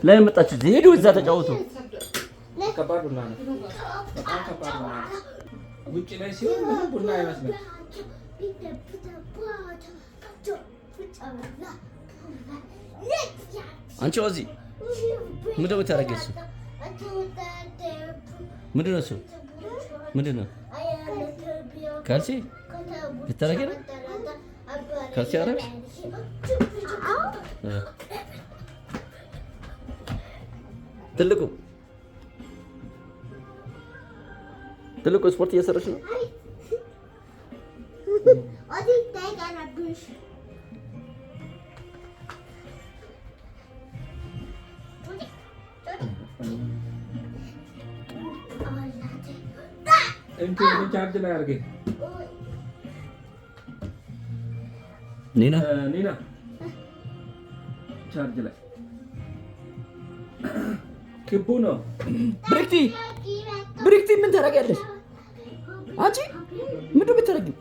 ላይ መጣች። ሄዱ እዛ ተጫወቱ። ከባድ ቡና ነው። በጣም ከባድ ቡና ነው። ውጭ ላይ ሲሆን ምንም ቡና አይመስልም። አንቺ ወዚ ምንድን ነው የምታደርጊው? እሱ ምንድን ነው? እሱ ምንድን ነው? ካልሲ ልታደርጊ ነው? ካልሲ አደረግሽ? ትልቁ ስፖርት እየሰራች ነው። ቻርጅ ላይ አድርጌ ኒና ቻርጅ ላይ ክቡ ነው። ብሪክቲ ምን ታደርጊያለሽ አንቺ? ምንድን ነው የምታደርጊው?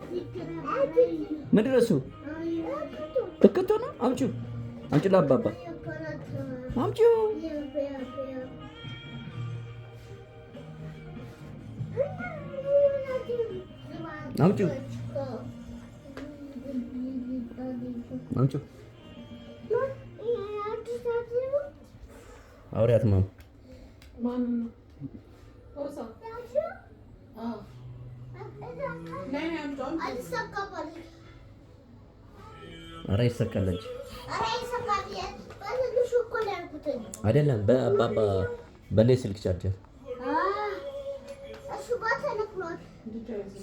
ምንድን ነው እሱ? እክቶ ነው። አምጪው ለአባባ አምጪው። አውሪያት ማም ኧረ ይሰካል እንጂ አይደለም። በአባባ በኔ ስልክ ቻርጀር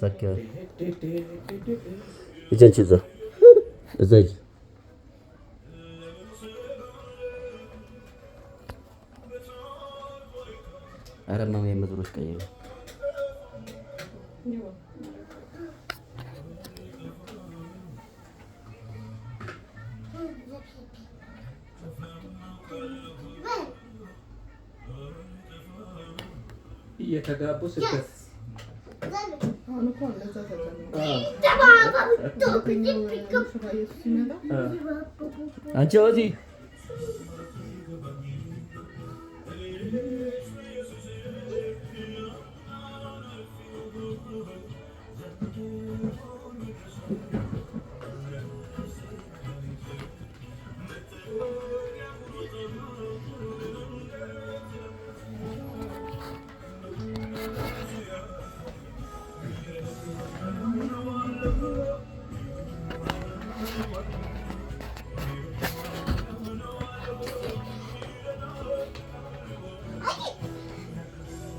ሰካ እጀንቺ እዛ ሂጂ። ኧረ ማማ የምድሮች ቀይሩ። እየተጋቡ ስከስ አንቺ ወዚ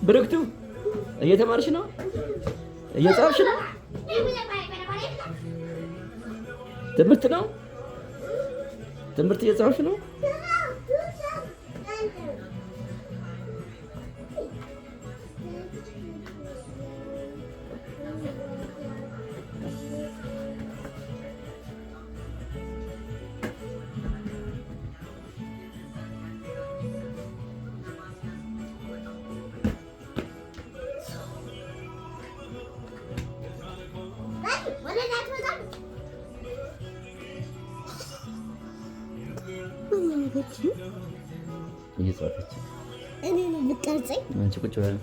ብርክቱ እየተማርሽ ነው? እየጻፍሽ ነው? ትምህርት ነው? ትምህርት እየጻፍሽ ነው? እየጻፈች እኔ ነው የምትቀርጸኝ? አንቺ ቁጭ በል።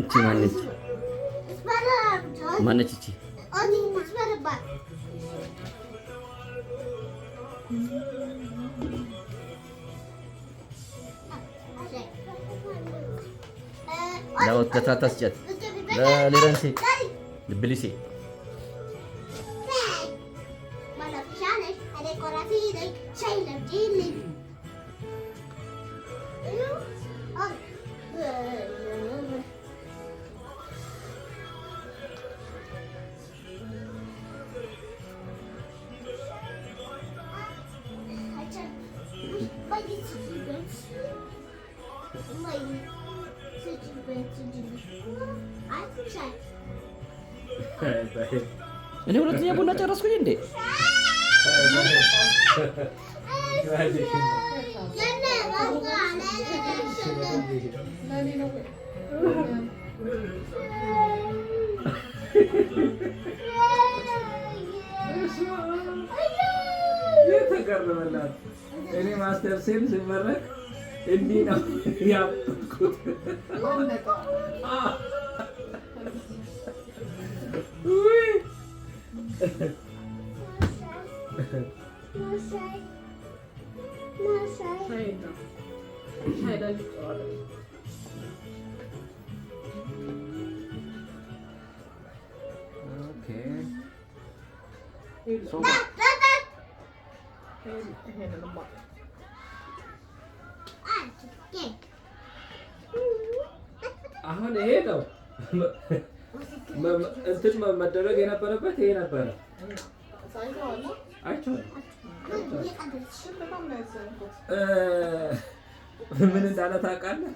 እቺ ማነች? ማነች እቺ? لو تتسجد لا ليرنسي البليسي እኔ ሁለተኛ ቡና ጨረስኩኝ እንዴ? የተገረመላት እኔ ማስተር ሴል ስመረቅ እንዲህ ነው ያብኩት። አሁን ይሄ ነው እንትን መደረግ የነበረበት ይሄ ነበረ። ምን እንዳለ ታውቃለህ?